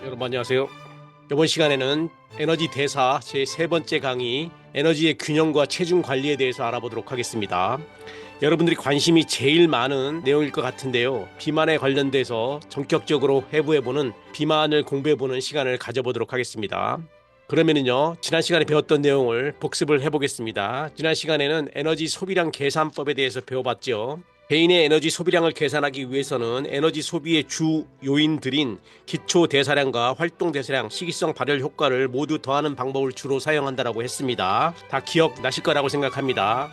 여러분 안녕하세요. 이번 시간에는 에너지 대사 제 세 번째 강의 에너지의 균형과 체중 관리에 대해서 알아보도록 하겠습니다. 여러분들이 관심이 제일 많은 내용일 것 같은데요. 비만에 관련돼서 전격적으로 해부해보는 비만을 공부해보는 시간을 가져보도록 하겠습니다. 그러면은요, 지난 시간에 배웠던 내용을 복습을 해보겠습니다. 지난 시간에는 에너지 소비량 계산법에 대해서 배워봤죠. 개인의 에너지 소비량을 계산하기 위해서는 에너지 소비의 주 요인들인 기초 대사량과 활동 대사량, 시기성 발열 효과를 모두 더하는 방법을 주로 사용한다고 했습니다. 다 기억나실 거라고 생각합니다.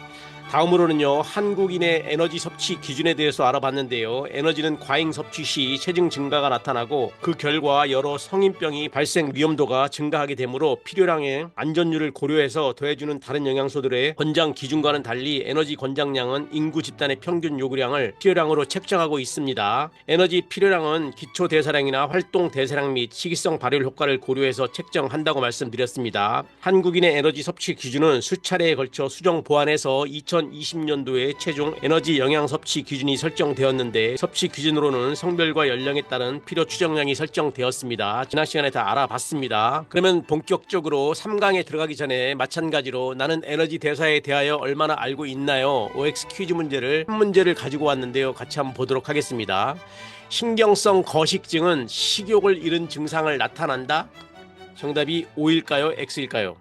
다음으로는요, 한국인의 에너지 섭취 기준에 대해서 알아봤는데요. 에너지는 과잉 섭취 시 체중 증가가 나타나고 그 결과 여러 성인병이 발생 위험도가 증가하게 되므로 필요량의 안전율을 고려해서 더해주는 다른 영양소들의 권장 기준과는 달리 에너지 권장량은 인구 집단의 평균 요구량을 필요량으로 책정하고 있습니다. 에너지 필요량은 기초 대사량이나 활동 대사량 및 시기성 발열 효과를 고려해서 책정한다고 말씀드렸습니다. 한국인의 에너지 섭취 기준은 수차례에 걸쳐 수정 보완해서 2020년도에 최종 에너지 영양 섭취 기준이 설정되었는데 섭취 기준으로는 성별과 연령에 따른 필요 추정량이 설정되었습니다. 지난 시간에 다 알아봤습니다. 그러면 본격적으로 3강에 들어가기 전에 마찬가지로 나는 에너지 대사에 대하여 얼마나 알고 있나요? OX 퀴즈 문제를 한 문제를 가지고 왔는데요. 같이 한번 보도록 하겠습니다. 신경성 거식증은 식욕을 잃은 증상을 나타난다? 정답이 O일까요? X일까요?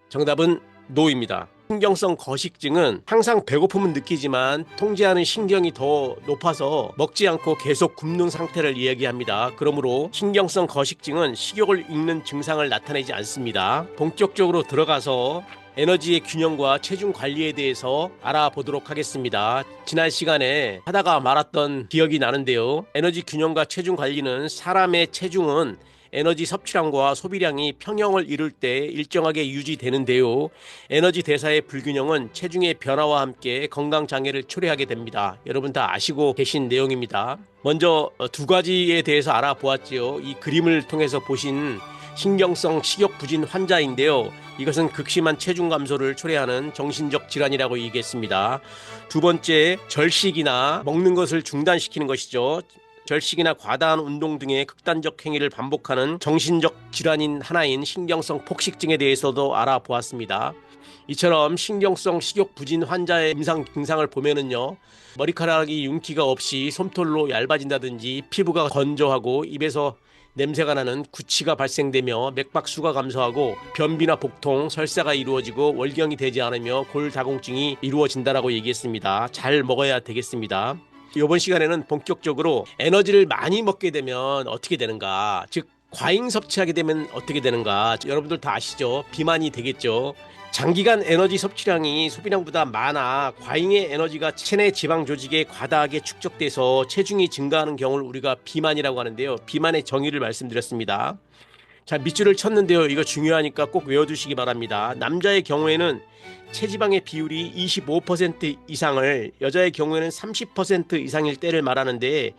정답은 NO입니다. 신경성 거식증은 항상 배고픔은 느끼지만 통제하는 신경이 더 높아서 먹지 않고 계속 굶는 상태를 이야기합니다. 그러므로 신경성 거식증은 식욕을 잃는 증상을 나타내지 않습니다. 본격적으로 들어가서 에너지의 균형과 체중 관리에 대해서 알아보도록 하겠습니다. 지난 시간에 하다가 말았던 기억이 나는데요. 에너지 균형과 체중 관리는 사람의 체중은 에너지 섭취량과 소비량이 평형을 이룰 때 일정하게 유지되는데요. 에너지 대사의 불균형은 체중의 변화와 함께 건강장애를 초래하게 됩니다. 여러분 다 아시고 계신 내용입니다. 먼저 두 가지에 대해서 알아보았지요. 이 그림을 통해서 보신 신경성 식욕 부진 환자인데요. 이것은 극심한 체중 감소를 초래하는 정신적 질환이라고 얘기했습니다. 두 번째, 절식이나 먹는 것을 중단시키는 것이죠. 절식이나 과다한 운동 등의 극단적 행위를 반복하는 정신적 질환인 하나인 신경성 폭식증에 대해서도 알아보았습니다. 이처럼 신경성 식욕 부진 환자의 임상 증상을 보면은요, 머리카락이 윤기가 없이 솜털로 얇아진다든지 피부가 건조하고 입에서 냄새가 나는 구취가 발생되며 맥박수가 감소하고 변비나 복통, 설사가 이루어지고 월경이 되지 않으며 골다공증이 이루어진다라고 얘기했습니다. 잘 먹어야 되겠습니다. 이번 시간에는 본격적으로 에너지를 많이 먹게 되면 어떻게 되는가, 즉 과잉 섭취하게 되면 어떻게 되는가, 여러분들 다 아시죠? 비만이 되겠죠. 장기간 에너지 섭취량이 소비량보다 많아 과잉의 에너지가 체내 지방 조직에 과다하게 축적돼서 체중이 증가하는 경우를 우리가 비만이라고 하는데요. 비만의 정의를 말씀드렸습니다. 자, 밑줄을 쳤는데요. 이거 중요하니까 꼭 외워두시기 바랍니다. 남자의 경우에는 체지방의 비율이 25% 이상을, 여자의 경우에는 30% 이상일 때를 말하는데,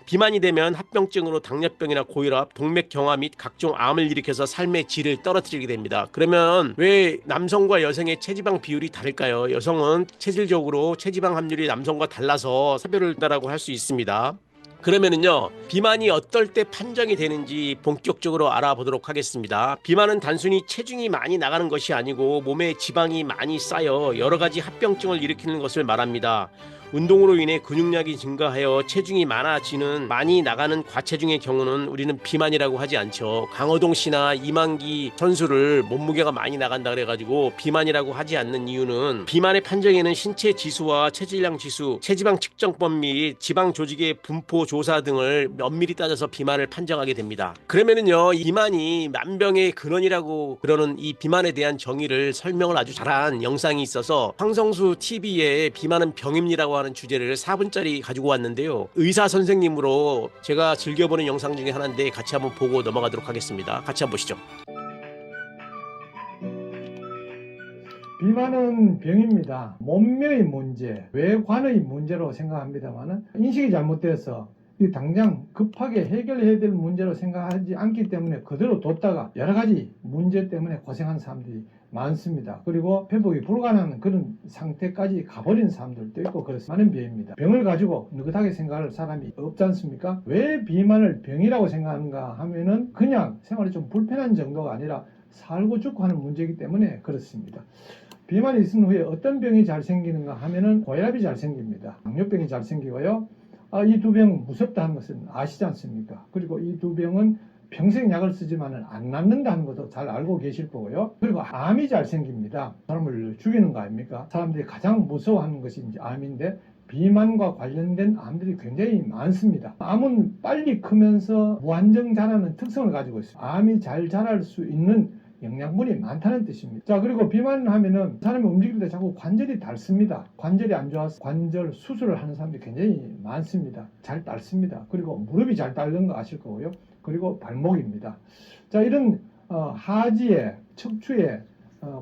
비만이 되면 합병증으로 당뇨병이나 고혈압, 동맥경화 및 각종 암을 일으켜서 삶의 질을 떨어뜨리게 됩니다. 그러면 왜 남성과 여성의 체지방 비율이 다를까요? 여성은 체질적으로 체지방 함률이 남성과 달라서 차별을 한다고 할 수 있습니다. 그러면은요, 비만이 어떨 때 판정이 되는지 본격적으로 알아보도록 하겠습니다. 비만은 단순히 체중이 많이 나가는 것이 아니고 몸에 지방이 많이 쌓여 여러 가지 합병증을 일으키는 것을 말합니다. 운동으로 인해 근육량이 증가하여 체중이 많아지는 많이 나가는 과체중의 경우는 우리는 비만이라고 하지 않죠. 강호동 씨나 이만기 선수를 몸무게가 많이 나간다 그래가지고 비만이라고 하지 않는 이유는 비만의 판정에는 신체 지수와 체질량 지수, 체지방 측정법 및 지방 조직의 분포 조사 등을 면밀히 따져서 비만을 판정하게 됩니다. 그러면은요, 비만이 만병의 근원이라고 그러는 이 비만에 대한 정의를 설명을 아주 잘한 영상이 있어서 황성수 TV에 비만은 병입니다라고 하는 주제를 4분짜리 가지고 왔는데요. 의사 선생님으로 제가 즐겨보는 영상 중에 하나인데 같이 한번 보고 넘어가도록 하겠습니다. 같이 한번 보시죠. 비만은 병입니다. 몸매의 문제, 외관의 문제로 생각합니다만 인식이 잘못돼서 이 당장 급하게 해결해야 될 문제로 생각하지 않기 때문에 그대로 뒀다가 여러 가지 문제 때문에 고생한 사람들이 많습니다. 그리고 회복이 불가능한 그런 상태까지 가버린 사람들도 있고 그렇습니다. 많은 비입니다. 병을 가지고 느긋하게 생각할 사람이 없지 않습니까? 왜 비만을 병이라고 생각하는가 하면은 그냥 생활이 좀 불편한 정도가 아니라 살고 죽고 하는 문제이기 때문에 그렇습니다. 비만이 있은 후에 어떤 병이 잘 생기는가 하면은 고혈압이 잘 생깁니다. 당뇨병이 잘 생기고요. 이 두 병 무섭다 하는 것은 아시지 않습니까? 그리고 이 두 병은 평생 약을 쓰지만은 안 낫는다는 것도 잘 알고 계실 거고요. 그리고 암이 잘 생깁니다. 사람을 죽이는 거 아닙니까? 사람들이 가장 무서워하는 것이 이제 암인데 비만과 관련된 암들이 굉장히 많습니다. 암은 빨리 크면서 무한정 자라는 특성을 가지고 있습니다. 암이 잘 자랄 수 있는 영양분이 많다는 뜻입니다. 자, 그리고 비만을 하면은 사람이 움직일 때 자꾸 관절이 닳습니다. 관절이 안 좋아서 관절 수술을 하는 사람들이 굉장히 많습니다. 잘 닳습니다. 그리고 무릎이 잘 닳는 거 아실 거고요. 그리고 발목입니다. 자, 이런 하지에 척추에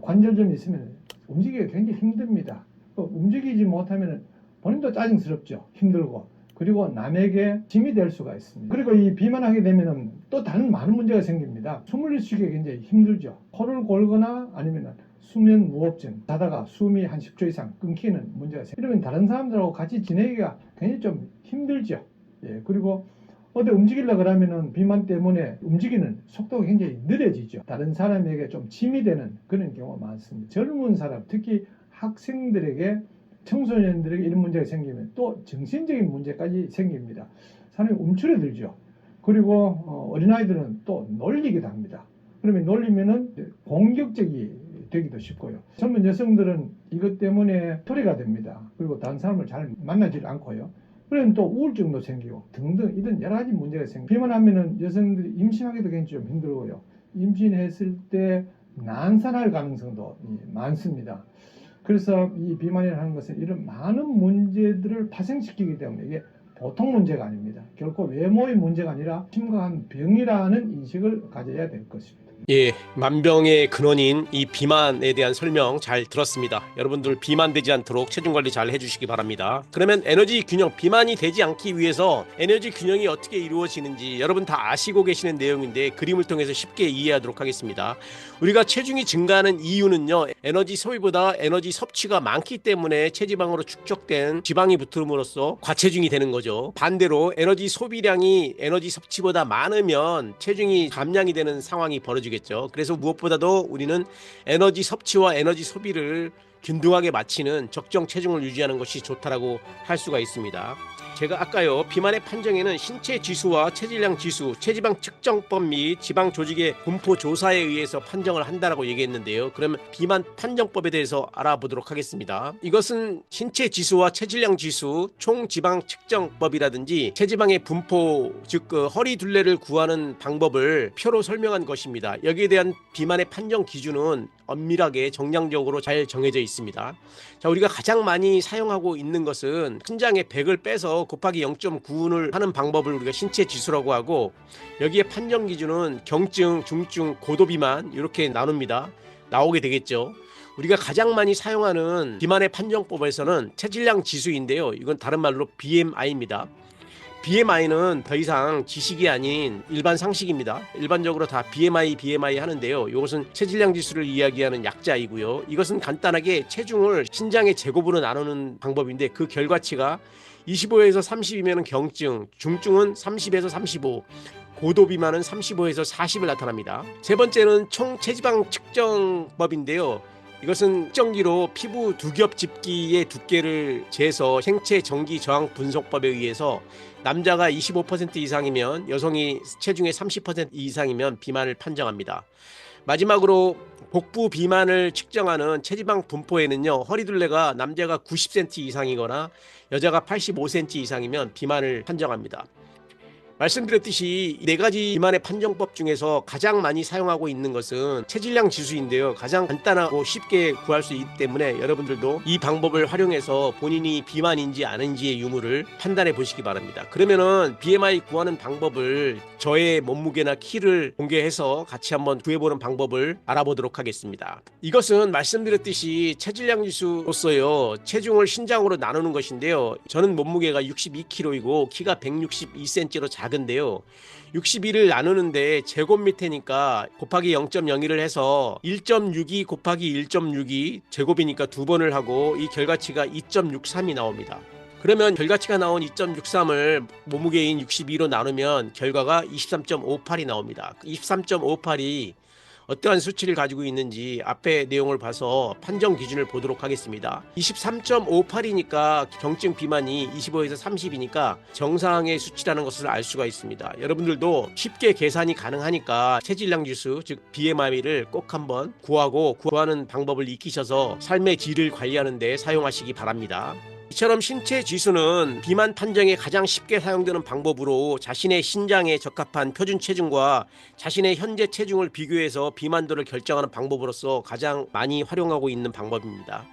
관절염이 있으면 움직이기가 굉장히 힘듭니다. 움직이지 못하면 본인도 짜증스럽죠. 힘들고. 그리고 남에게 짐이 될 수가 있습니다. 그리고 이 비만하게 되면 또 다른 많은 문제가 생깁니다. 숨을 쉬기가 굉장히 힘들죠. 코를 골거나 아니면 수면 무호흡증, 자다가 숨이 한 10초 이상 끊기는 문제가 생깁니다. 이러면 다른 사람들하고 같이 지내기가 굉장히 좀 힘들죠. 예, 그리고 어디 움직이려고 그러면은 비만 때문에 움직이는 속도가 굉장히 느려지죠. 다른 사람에게 좀 짐이 되는 그런 경우가 많습니다. 젊은 사람, 특히 학생들에게 청소년들에게 이런 문제가 생기면 또 정신적인 문제까지 생깁니다. 사람이 움츠러들죠. 그리고 어린아이들은 또 놀리기도 합니다. 그러면 놀리면은 공격적이 되기도 쉽고요. 젊은 여성들은 이것 때문에 토리가 됩니다. 그리고 다른 사람을 잘 만나지 않고요. 그러면 또 우울증도 생기고 등등 이런 여러 가지 문제가 생깁니다. 비만하면은 여성들이 임신하기도 굉장히 좀 힘들고요. 임신했을 때 난산할 가능성도 많습니다. 그래서 이 비만이라는 것은 이런 많은 문제들을 파생시키기 때문에 이게 보통 문제가 아닙니다. 결코 외모의 문제가 아니라 심각한 병이라는 인식을 가져야 될 것입니다. 예, 만병의 근원인 이 비만에 대한 설명 잘 들었습니다. 여러분들 비만되지 않도록 체중 관리 잘 해주시기 바랍니다. 그러면 에너지 균형, 비만이 되지 않기 위해서 에너지 균형이 어떻게 이루어지는지 여러분 다 아시고 계시는 내용인데 그림을 통해서 쉽게 이해하도록 하겠습니다. 우리가 체중이 증가하는 이유는요, 에너지 소비보다 에너지 섭취가 많기 때문에 체지방으로 축적된 지방이 붙음으로써 과체중이 되는 거죠. 반대로 에너지 소비량이 에너지 섭취보다 많으면 체중이 감량이 되는 상황이 벌어지겠죠. 그래서 무엇보다도 우리는 에너지 섭취와 에너지 소비를 균등하게 맞추는 적정 체중을 유지하는 것이 좋다라고 할 수가 있습니다. 제가 아까요, 비만의 판정에는 신체 지수와 체질량 지수, 체지방 측정법 및 지방 조직의 분포 조사에 의해서 판정을 한다라고 얘기했는데요. 그러면 비만 판정법에 대해서 알아보도록 하겠습니다. 이것은 신체 지수와 체질량 지수, 총 지방 측정법이라든지 체지방의 분포, 즉 허리 둘레를 구하는 방법을 표로 설명한 것입니다. 여기에 대한 비만의 판정 기준은 엄밀하게 정량적으로 잘 정해져 있습니다. 자, 우리가 가장 많이 사용하고 있는 것은 한 장에 100을 빼서 곱하기 0.9를 하는 방법을 우리가 신체 지수라고 하고, 여기에 판정 기준은 경증, 중증, 고도 비만 이렇게 나눕니다. 나오게 되겠죠. 우리가 가장 많이 사용하는 비만의 판정법에서는 체질량 지수인데요. 이건 다른 말로 BMI입니다. BMI는 더 이상 지식이 아닌 일반 상식입니다. 일반적으로 다 BMI 하는데요. 이것은 체질량 지수를 이야기하는 약자이고요. 이것은 간단하게 체중을 신장의 제곱으로 나누는 방법인데 그 결과치가 25에서 30이면 경증, 중증은 30에서 35, 고도 비만은 35에서 40을 나타납니다. 세 번째는 총 체지방 측정법인데요. 이것은 측정기로 피부 두 겹 집기의 두께를 재서 생체 전기 저항 분석법에 의해서 남자가 25% 이상이면 여성이 체중의 30% 이상이면 비만을 판정합니다. 마지막으로 복부 비만을 측정하는 체지방 분포에는요, 허리둘레가 남자가 90cm 이상이거나 여자가 85cm 이상이면 비만을 판정합니다. 말씀드렸듯이 네 가지 비만의 판정법 중에서 가장 많이 사용하고 있는 것은 체질량 지수인데요. 가장 간단하고 쉽게 구할 수 있기 때문에 여러분들도 이 방법을 활용해서 본인이 비만인지 아닌지의 유무를 판단해 보시기 바랍니다. 그러면은 BMI 구하는 방법을 저의 몸무게나 키를 공개해서 같이 한번 구해보는 방법을 알아보도록 하겠습니다. 이것은 말씀드렸듯이 체질량 지수로서요, 체중을 신장으로 나누는 것인데요. 저는 몸무게가 62kg이고 키가 162cm로 작은데요. 62를 나누는데 제곱 밑에니까 곱하기 0.02를 해서 1.62 곱하기 1.62 제곱이니까 두 번을 하고 이 결과치가 2.63이 나옵니다. 그러면 결과치가 나온 2.63을 몸무게인 62로 나누면 결과가 23.58이 나옵니다. 23.58이 어떠한 수치를 가지고 있는지 앞에 내용을 봐서 판정 기준을 보도록 하겠습니다. 23.58이니까 경증 비만이 25에서 30이니까 정상의 수치라는 것을 알 수가 있습니다. 여러분들도 쉽게 계산이 가능하니까 체질량 지수, 즉 BMI를 꼭 한번 구하고 구하는 방법을 익히셔서 삶의 질을 관리하는 데 사용하시기 바랍니다. 이처럼 신체 지수는 비만 판정에 가장 쉽게 사용되는 방법으로 자신의 신장에 적합한 표준 체중과 자신의 현재 체중을 비교해서 비만도를 결정하는 방법으로서 가장 많이 활용하고 있는 방법입니다.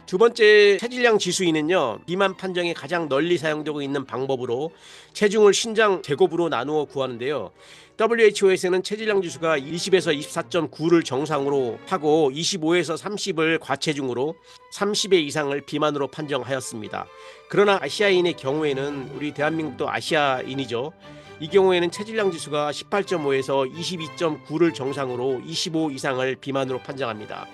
두 번째 체질량 지수인은요, 비만 판정에 가장 널리 사용되고 있는 방법으로 체중을 신장 제곱으로 나누어 구하는데요. WHO에서는 체질량 지수가 20에서 24.9를 정상으로 하고 25에서 30을 과체중으로 30의 이상을 비만으로 판정하였습니다. 그러나 아시아인의 경우에는 우리 대한민국도 아시아인이죠. 이 경우에는 체질량 지수가 18.5에서 22.9를 정상으로 25 이상을 비만으로 판정합니다.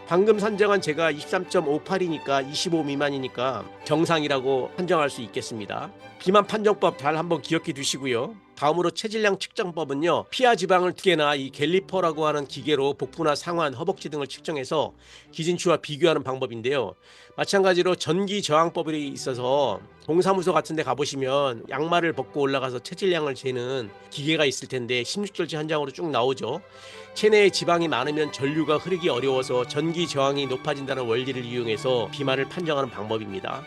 방금 산정한 제가 23.58이니까 25 미만이니까 정상이라고 판정할 수 있겠습니다. 비만 판정법 잘 한번 기억해 두시고요. 다음으로 체질량 측정법은요, 피하 지방을 2개나 이 갤리퍼라고 하는 기계로 복부나 상완, 허벅지 등을 측정해서 기준치와 비교하는 방법인데요. 마찬가지로 전기 저항법이 있어서 동사무소 같은 데 가보시면 양말을 벗고 올라가서 체질량을 재는 기계가 있을 텐데 16절제 한 장으로 쭉 나오죠. 체내에 지방이 많으면 전류가 흐르기 어려워서 전기 저항이 높아진다는 원리를 이용해서 비만을 판정하는 방법입니다.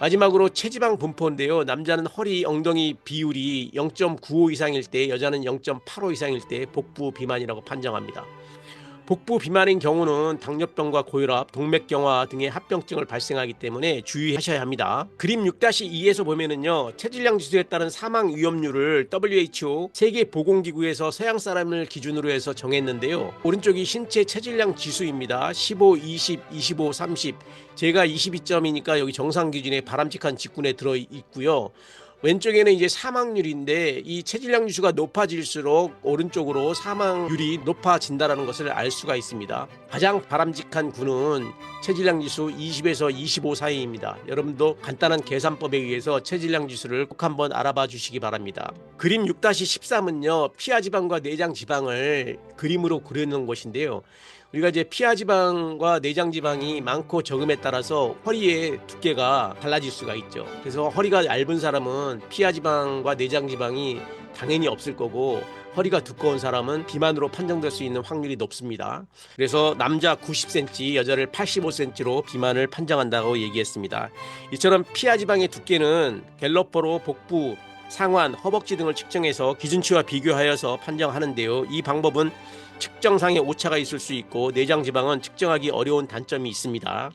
마지막으로 체지방 분포인데요. 남자는 허리, 엉덩이 비율이 0.95 이상일 때, 여자는 0.85 이상일 때 복부 비만이라고 판정합니다. 복부 비만인 경우는 당뇨병과 고혈압, 동맥경화 등의 합병증을 발생하기 때문에 주의하셔야 합니다. 그림 6-2에서 보면은요, 체질량 지수에 따른 사망 위험률을 WHO 세계보건기구에서 서양 사람을 기준으로 해서 정했는데요. 오른쪽이 신체 체질량 지수입니다. 15, 20, 25, 30. 제가 22점이니까 여기 정상 기준에 바람직한 직군에 들어 있고요. 왼쪽에는 이제 사망률인데 이 체질량 지수가 높아질수록 오른쪽으로 사망률이 높아진다는 것을 알 수가 있습니다. 가장 바람직한 군은 체질량 지수 20에서 25 사이입니다. 여러분도 간단한 계산법에 의해서 체질량 지수를 꼭 한번 알아봐 주시기 바랍니다. 그림 6-13은요, 피하 지방과 내장 지방을 그림으로 그려놓은 것인데요. 우리가 이제 피하 지방과 내장 지방이 많고 적음에 따라서 허리의 두께가 달라질 수가 있죠. 그래서 허리가 얇은 사람은 피하 지방과 내장 지방이 당연히 없을 거고, 허리가 두꺼운 사람은 비만으로 판정될 수 있는 확률이 높습니다. 그래서 남자 90cm, 여자를 85cm로 비만을 판정한다고 얘기했습니다. 이처럼 피하 지방의 두께는 갤러퍼로 복부, 상완, 허벅지 등을 측정해서 기준치와 비교하여서 판정하는데요. 이 방법은 측정상의 오차가 있을 수 있고 내장 지방은 측정하기 어려운 단점이 있습니다.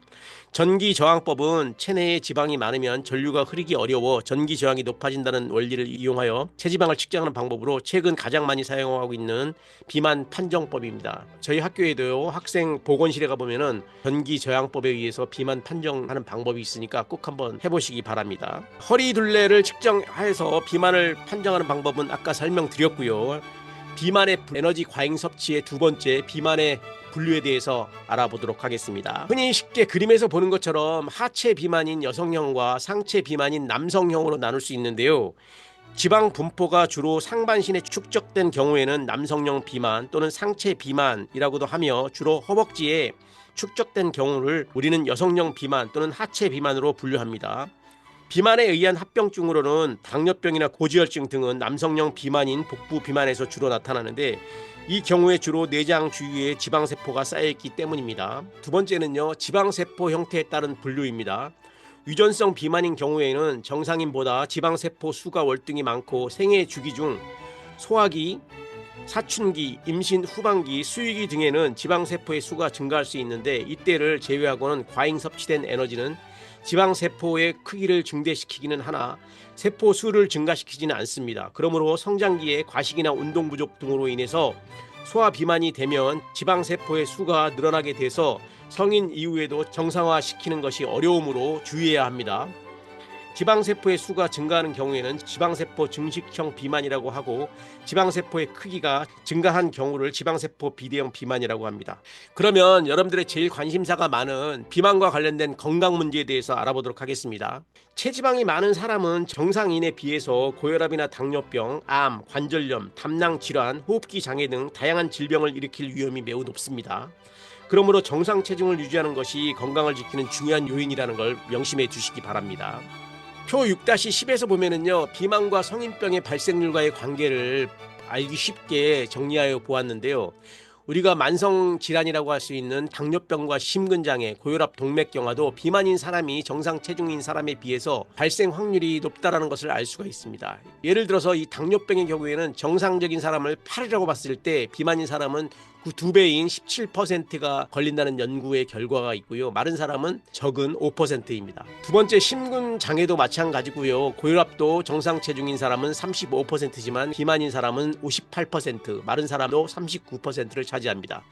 전기 저항법은 체내에 지방이 많으면 전류가 흐르기 어려워 전기 저항이 높아진다는 원리를 이용하여 체지방을 측정하는 방법으로 최근 가장 많이 사용하고 있는 비만 판정법입니다. 저희 학교에도 학생 보건실에 가보면은 전기 저항법에 의해서 비만 판정하는 방법이 있으니까 꼭 한번 해보시기 바랍니다. 허리 둘레를 측정해서 비만을 판정하는 방법은 아까 설명드렸고요. 비만의 에너지 과잉 섭취의 두 번째, 비만의 분류에 대해서 알아보도록 하겠습니다. 흔히 쉽게 그림에서 보는 것처럼 하체 비만인 여성형과 상체 비만인 남성형으로 나눌 수 있는데요. 지방 분포가 주로 상반신에 축적된 경우에는 남성형 비만 또는 상체 비만이라고도 하며, 주로 허벅지에 축적된 경우를 우리는 여성형 비만 또는 하체 비만으로 분류합니다. 비만에 의한 합병증으로는 당뇨병이나 고지혈증 등은 남성형 비만인 복부 비만에서 주로 나타나는데, 이 경우에 주로 내장 주위에 지방세포가 쌓여있기 때문입니다. 두 번째는요, 지방세포 형태에 따른 분류입니다. 유전성 비만인 경우에는 정상인보다 지방세포 수가 월등히 많고 생애 주기 중 소화기, 사춘기, 임신 후반기, 수유기 등에는 지방세포의 수가 증가할 수 있는데 이때를 제외하고는 과잉 섭취된 에너지는 지방세포의 크기를 증대시키기는 하나 세포 수를 증가시키지는 않습니다. 그러므로 성장기에 과식이나 운동 부족 등으로 인해서 소화 비만이 되면 지방세포의 수가 늘어나게 돼서 성인 이후에도 정상화시키는 것이 어려우므로 주의해야 합니다. 지방세포의 수가 증가하는 경우에는 지방세포 증식형 비만이라고 하고 지방세포의 크기가 증가한 경우를 지방세포 비대형 비만이라고 합니다. 그러면 여러분들의 제일 관심사가 많은 비만과 관련된 건강 문제에 대해서 알아보도록 하겠습니다. 체지방이 많은 사람은 정상인에 비해서 고혈압이나 당뇨병, 암, 관절염, 담낭 질환, 호흡기 장애 등 다양한 질병을 일으킬 위험이 매우 높습니다. 그러므로 정상 체중을 유지하는 것이 건강을 지키는 중요한 요인이라는 걸 명심해 두시기 바랍니다. 표 6-10에서 보면은요, 비만과 성인병의 발생률과의 관계를 알기 쉽게 정리하여 보았는데요. 우리가 만성 질환이라고 할 수 있는 당뇨병과 심근장애, 고혈압, 동맥경화도 비만인 사람이 정상 체중인 사람에 비해서 발생 확률이 높다라는 것을 알 수가 있습니다. 예를 들어서 이 당뇨병의 경우에는 정상적인 사람을 8이라고 봤을 때 비만인 사람은 그 2배인 17%가 걸린다는 연구의 결과가 있고요. 마른 사람은 적은 5%입니다. 두 번째, 심근장애도 마찬가지고요. 고혈압도 정상 체중인 사람은 35%지만 비만인 사람은 58%, 마른 사람도 39%를 차지합니다.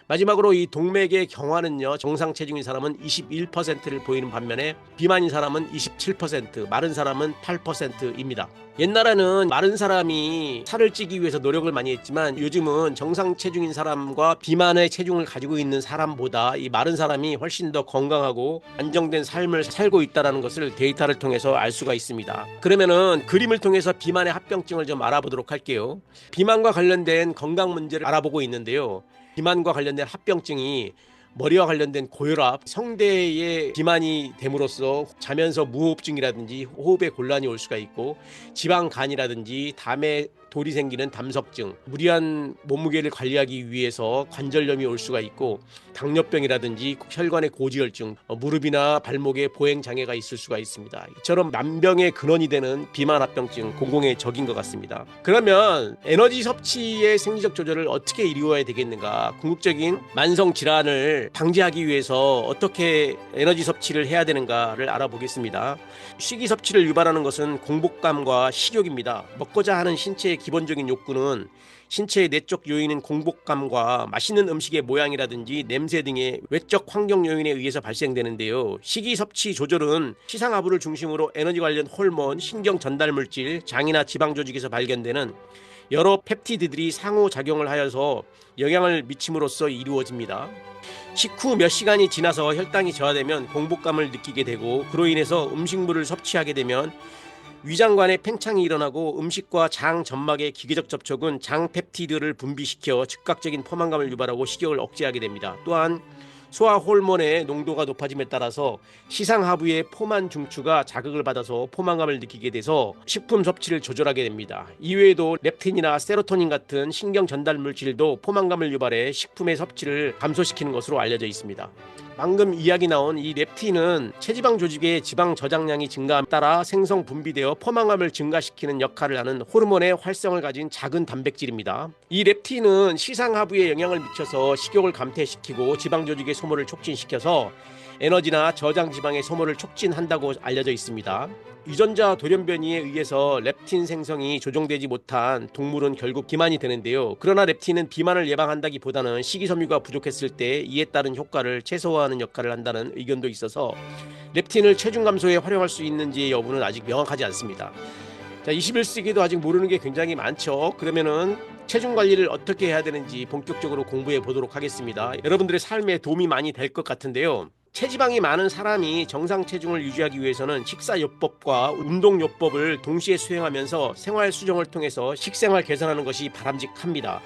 마지막으로 이 동맥의 경화는요, 정상 체중인 사람은 21%를 보이는 반면에 비만인 사람은 27%, 마른 사람은 8%입니다. 옛날에는 마른 사람이 살을 찌기 위해서 노력을 많이 했지만 요즘은 정상 체중인 사람과 비만의 체중을 가지고 있는 사람보다 이 마른 사람이 훨씬 더 건강하고 안정된 삶을 살고 있다는 것을 데이터를 통해서 알 수가 있습니다. 그러면은 그림을 통해서 비만의 합병증을 좀 알아보도록 할게요. 비만과 관련된 건강 문제를 알아보고 있는데요. 비만과 관련된 합병증이 머리와 관련된 고혈압, 성대의 비만이 됨으로써 자면서 무호흡증이라든지 호흡에 곤란이 올 수가 있고 지방간이라든지 담에 돌이 생기는 담석증, 무리한 몸무게를 관리하기 위해서 관절염이 올 수가 있고 당뇨병이라든지 혈관의 고지혈증, 무릎이나 발목에 보행장애가 있을 수가 있습니다. 이처럼 만병의 근원이 되는 비만합병증 공공의 적인 것 같습니다. 그러면 에너지 섭취의 생리적 조절을 어떻게 이루어야 되겠는가? 궁극적인 만성 질환을 방지하기 위해서 어떻게 에너지 섭취를 해야 되는가를 알아보겠습니다. 식이 섭취를 유발하는 것은 공복감과 식욕입니다. 먹고자 하는 신체의 기본적인 욕구는 신체의 내적 요인인 공복감과 맛있는 음식의 모양이라든지 냄새 등의 외적 환경 요인에 의해서 발생되는데요. 식이 섭취 조절은 시상하부를 중심으로 에너지 관련 호르몬, 신경 전달 물질, 장이나 지방 조직에서 발견되는 여러 펩티드들이 상호작용을 하여서 영향을 미침으로써 이루어집니다. 식후 몇 시간이 지나서 혈당이 저하되면 공복감을 느끼게 되고 그로 인해서 음식물을 섭취하게 되면 위장관에 팽창이 일어나고 음식과 장 점막의 기계적 접촉은 장 펩티드를 분비시켜 즉각적인 포만감을 유발하고 식욕을 억제하게 됩니다. 또한 소화 호르몬의 농도가 높아짐에 따라서 시상하부의 포만 중추가 자극을 받아서 포만감을 느끼게 돼서 식품 섭취를 조절하게 됩니다. 이외에도 렙틴이나 세로토닌 같은 신경 전달 물질도 포만감을 유발해 식품의 섭취를 감소시키는 것으로 알려져 있습니다. 방금 이야기 나온 이 렙틴은 체지방 조직의 지방 저장량이 증가함에 따라 생성 분비되어 포만감을 증가시키는 역할을 하는 호르몬의 활성을 가진 작은 단백질입니다. 이 렙틴은 시상하부에 영향을 미쳐서 식욕을 감퇴시키고 지방 조직의 소모를 촉진시켜서 에너지나 저장 지방의 소모를 촉진한다고 알려져 있습니다. 유전자 돌연변이에 의해서 렙틴 생성이 조정되지 못한 동물은 결국 비만이 되는데요. 그러나 렙틴은 비만을 예방한다기보다는 식이섬유가 부족했을 때 이에 따른 효과를 최소화하는 역할을 한다는 의견도 있어서 렙틴을 체중 감소에 활용할 수 있는지의 여부는 아직 명확하지 않습니다. 자, 21세기도 아직 모르는 게 굉장히 많죠. 그러면은 체중 관리를 어떻게 해야 되는지 본격적으로 공부해 보도록 하겠습니다. 여러분들의 삶에 도움이 많이 될 것 같은데요. 체지방이 많은 사람이 정상 체중을 유지하기 위해서는 식사요법과 운동요법을 동시에 수행하면서 생활 수정을 통해서 식생활 개선하는 것이 바람직합니다.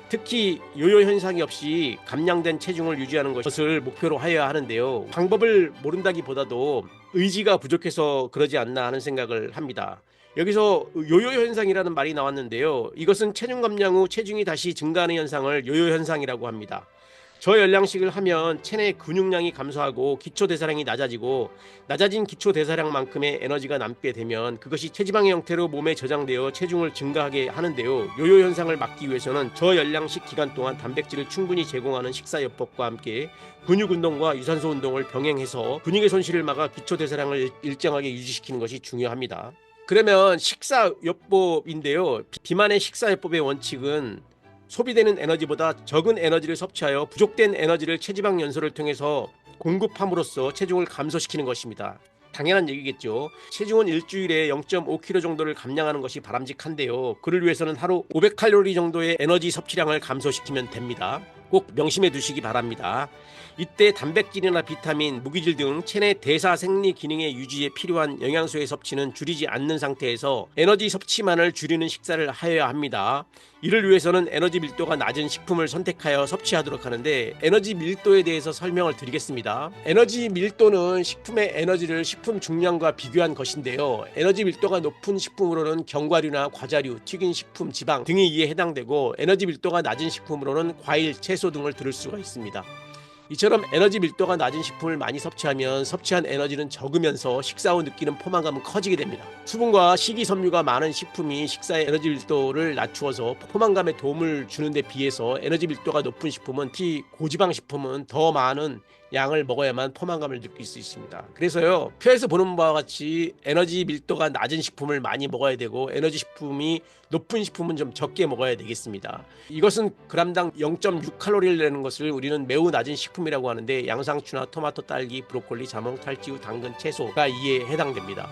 특히 요요 현상이 없이 감량된 체중을 유지하는 것을 목표로 하여야 하는데요. 방법을 모른다기보다도 의지가 부족해서 그러지 않나 하는 생각을 합니다. 여기서 요요 현상이라는 말이 나왔는데요. 이것은 체중 감량 후 체중이 다시 증가하는 현상을 요요 현상이라고 합니다. 저열량식을 하면 체내 근육량이 감소하고 기초대사량이 낮아지고 낮아진 기초대사량만큼의 에너지가 남게 되면 그것이 체지방의 형태로 몸에 저장되어 체중을 증가하게 하는데요. 요요 현상을 막기 위해서는 저열량식 기간 동안 단백질을 충분히 제공하는 식사요법과 함께 근육운동과 유산소 운동을 병행해서 근육의 손실을 막아 기초대사량을 일정하게 유지시키는 것이 중요합니다. 그러면 식사요법인데요. 비만의 식사요법의 원칙은 소비되는 에너지보다 적은 에너지를 섭취하여 부족된 에너지를 체지방 연소를 통해서 공급함으로써 체중을 감소시키는 것입니다. 당연한 얘기겠죠. 체중은 일주일에 0.5kg 정도를 감량하는 것이 바람직한데요. 그를 위해서는 하루 500칼로리 정도의 에너지 섭취량을 감소시키면 됩니다. 꼭 명심해 두시기 바랍니다. 이때 단백질이나 비타민, 무기질 등 체내 대사 생리 기능의 유지에 필요한 영양소의 섭취는 줄이지 않는 상태에서 에너지 섭취만을 줄이는 식사를 하여야 합니다. 이를 위해서는 에너지 밀도가 낮은 식품을 선택하여 섭취하도록 하는데 에너지 밀도에 대해서 설명을 드리겠습니다. 에너지 밀도는 식품의 에너지를 식품 중량과 비교한 것인데요. 에너지 밀도가 높은 식품으로는 견과류나 과자류, 튀긴 식품, 지방 등이 이에 해당되고 에너지 밀도가 낮은 식품으로는 과일, 채소 등을 들을 수가 있습니다. 이처럼 에너지 밀도가 낮은 식품을 많이 섭취하면 섭취한 에너지는 적으면서 식사 후 느끼는 포만감은 커지게 됩니다. 수분과 식이섬유가 많은 식품이 식사의 에너지 밀도를 낮추어서 포만감에 도움을 주는 데 비해서 에너지 밀도가 높은 식품은, 특히 고지방 식품은 더 많은 양을 먹어야만 포만감을 느낄 수 있습니다. 그래서요, 표에서 보는 바와 같이 에너지 밀도가 낮은 식품을 많이 먹어야 되고 에너지 식품이 높은 식품은 좀 적게 먹어야 되겠습니다. 이것은 그람당 0.6칼로리를 내는 것을 우리는 매우 낮은 식품이라고 하는데 양상추나 토마토, 딸기, 브로콜리, 자몽, 탈지우, 당근, 채소가 이에 해당됩니다.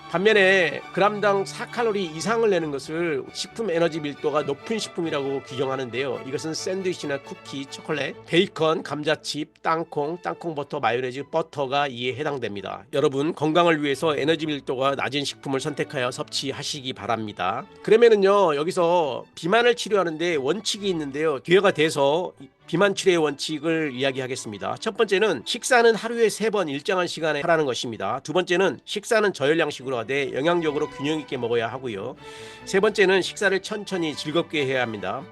반면에 그람당 4칼로리 이상을 내는 것을 식품 에너지 밀도가 높은 식품이라고 규정하는데요. 이것은 샌드위치나 쿠키, 초콜릿, 베이컨, 감자칩, 땅콩 버터, 마요네즈, 버터가 이에 해당됩니다. 여러분, 건강을 위해서 에너지 밀도가 낮은 식품을 선택하여 섭취하시기 바랍니다. 그러면은요, 여기서 비만을 치료하는데 원칙이 있는데요. 기회가 돼서 비만 치료의 원칙을 이야기하겠습니다. 첫 번째는 식사는 하루에 3번 일정한 시간에 하라는 것입니다. 두 번째는 식사는 저열량식으로 하되 영양적으로 균형 있게 먹어야 하고요. 세 번째는 식사를 천천히 즐겁게 해야 합니다.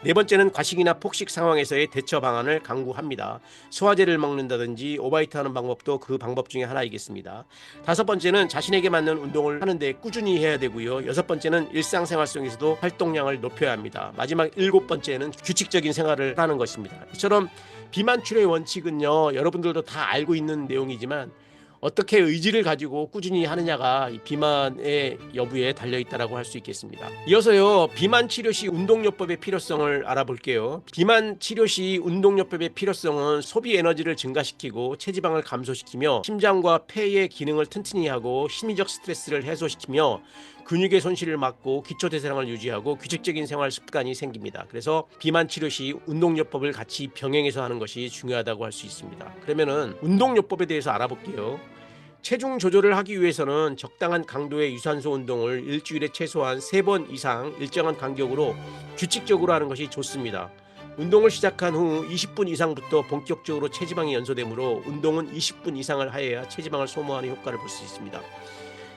네 번째는 과식이나 폭식 상황에서의 대처 방안을 강구합니다. 소화제를 먹는다든지 오바이트하는 방법도 그 방법 중에 하나이겠습니다. 다섯 번째는 자신에게 맞는 운동을 하는데 꾸준히 해야 되고요. 여섯 번째는 일상생활 속에서도 활동량을 높여야 합니다. 마지막 일곱 번째는 규칙적인 생활을 하는 것입니다. 이처럼 비만 치료의 원칙은요, 여러분들도 다 알고 있는 내용이지만 어떻게 의지를 가지고 꾸준히 하느냐가 이 비만의 여부에 달려있다고 할 수 있겠습니다. 이어서요, 비만 치료 시 운동요법의 필요성을 알아볼게요. 비만 치료 시 운동요법의 필요성은 소비 에너지를 증가시키고 체지방을 감소시키며 심장과 폐의 기능을 튼튼히 하고 심리적 스트레스를 해소시키며 근육의 손실을 막고 기초대사량을 유지하고 규칙적인 생활 습관이 생깁니다. 그래서 비만 치료 시 운동요법을 같이 병행해서 하는 것이 중요하다고 할 수 있습니다. 그러면은 운동요법에 대해서 알아볼게요. 체중 조절을 하기 위해서는 적당한 강도의 유산소 운동을 일주일에 최소한 3번 이상 일정한 간격으로 규칙적으로 하는 것이 좋습니다. 운동을 시작한 후 20분 이상부터 본격적으로 체지방이 연소되므로 운동은 20분 이상을 하여야 체지방을 소모하는 효과를 볼 수 있습니다.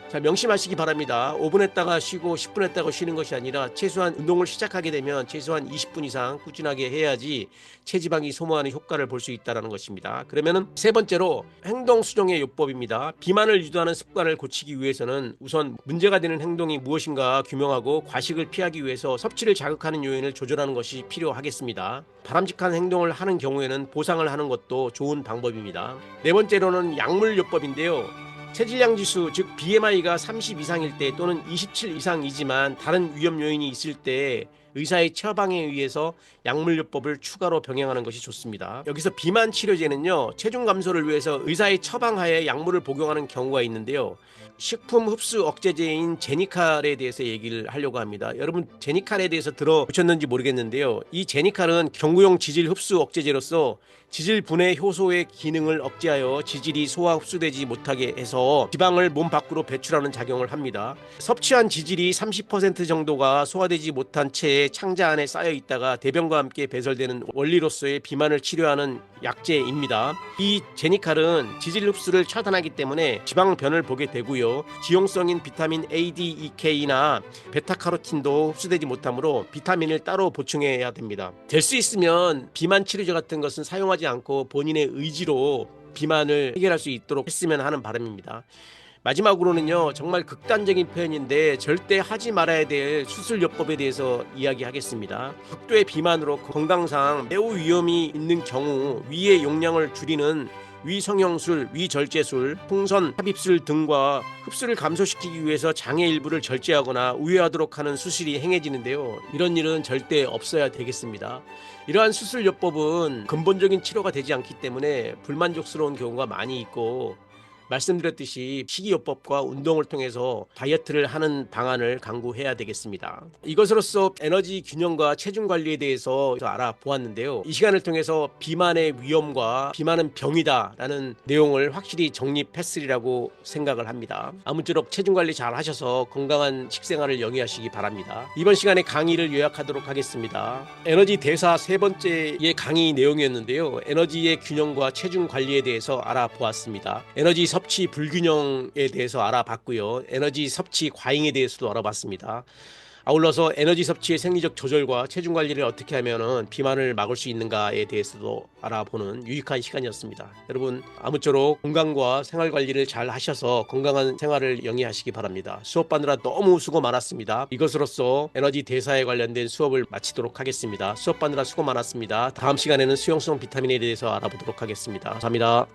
자, 명심하시기 바랍니다. 5분 했다가 쉬고 10분 했다가 쉬는 것이 아니라 최소한 운동을 시작하게 되면 최소한 20분 이상 꾸준하게 해야지 체지방이 소모하는 효과를 볼 수 있다는 것입니다. 그러면은 세 번째로 행동 수정의 요법입니다. 비만을 유도하는 습관을 고치기 위해서는 우선 문제가 되는 행동이 무엇인가 규명하고 과식을 피하기 위해서 섭취를 자극하는 요인을 조절하는 것이 필요하겠습니다. 바람직한 행동을 하는 경우에는 보상을 하는 것도 좋은 방법입니다. 네 번째로는 약물 요법인데요. 체질량 지수, 즉 BMI가 30 이상일 때 또는 27 이상이지만 다른 위험 요인이 있을 때 의사의 처방에 의해서 약물요법을 추가로 병행하는 것이 좋습니다. 여기서 비만 치료제는요, 체중 감소를 위해서 의사의 처방하에 약물을 복용하는 경우가 있는데요. 식품 흡수 억제제인 제니칼에 대해서 얘기를 하려고 합니다. 여러분, 제니칼에 대해서 들어보셨는지 모르겠는데요. 이 제니칼은 경구용 지질 흡수 억제제로서 지질 분해 효소의 기능을 억제하여 지질이 소화 흡수되지 못하게 해서 지방을 몸 밖으로 배출하는 작용을 합니다. 섭취한 지질이 30% 정도가 소화되지 못한 채 폐 창자 안에 쌓여 있다가 대변과 함께 배설되는 원리로서의 비만을 치료하는 약재입니다. 이 제니칼은 지질 흡수를 차단하기 때문에 지방변을 보게 되고요. 지용성인 비타민 A, D, E, K나 베타카로틴도 흡수되지 못하므로 비타민을 따로 보충해야 됩니다. 될 수 있으면 비만 치료제 같은 것은 사용하지 않고 본인의 의지로 비만을 해결할 수 있도록 했으면 하는 바람입니다. 마지막으로는요, 정말 극단적인 표현인데 절대 하지 말아야 될 수술요법에 대해서 이야기하겠습니다. 극도의 비만으로 건강상 매우 위험이 있는 경우 위의 용량을 줄이는 위성형술, 위절제술, 풍선, 삽입술 등과 흡수를 감소시키기 위해서 장의 일부를 절제하거나 우회하도록 하는 수술이 행해지는데요. 이런 일은 절대 없어야 되겠습니다. 이러한 수술요법은 근본적인 치료가 되지 않기 때문에 불만족스러운 경우가 많이 있고, 말씀드렸듯이 식이요법과 운동을 통해서 다이어트를 하는 방안을 강구해야 되겠습니다. 이것으로써 에너지 균형과 체중 관리에 대해서 알아보았는데요. 이 시간을 통해서 비만의 위험과 비만은 병이다라는 내용을 확실히 정립했으리라고 생각을 합니다. 아무쪼록 체중 관리 잘 하셔서 건강한 식생활을 영위하시기 바랍니다. 이번 시간에 강의를 요약하도록 하겠습니다. 에너지 대사 세 번째의 강의 내용이었는데요. 에너지의 균형과 체중 관리에 대해서 알아보았습니다. 에너지 섭취 불균형에 대해서 알아봤고요. 에너지 섭취 과잉에 대해서도 알아봤습니다. 아울러서 에너지 섭취의 생리적 조절과 체중 관리를 어떻게 하면 비만을 막을 수 있는가에 대해서도 알아보는 유익한 시간이었습니다. 여러분, 아무쪼록 건강과 생활 관리를 잘 하셔서 건강한 생활을 영위하시기 바랍니다. 수업받느라 너무 수고 많았습니다. 이것으로써 에너지 대사에 관련된 수업을 마치도록 하겠습니다. 수업받느라 수고 많았습니다. 다음 시간에는 수용성 비타민에 대해서 알아보도록 하겠습니다. 감사합니다.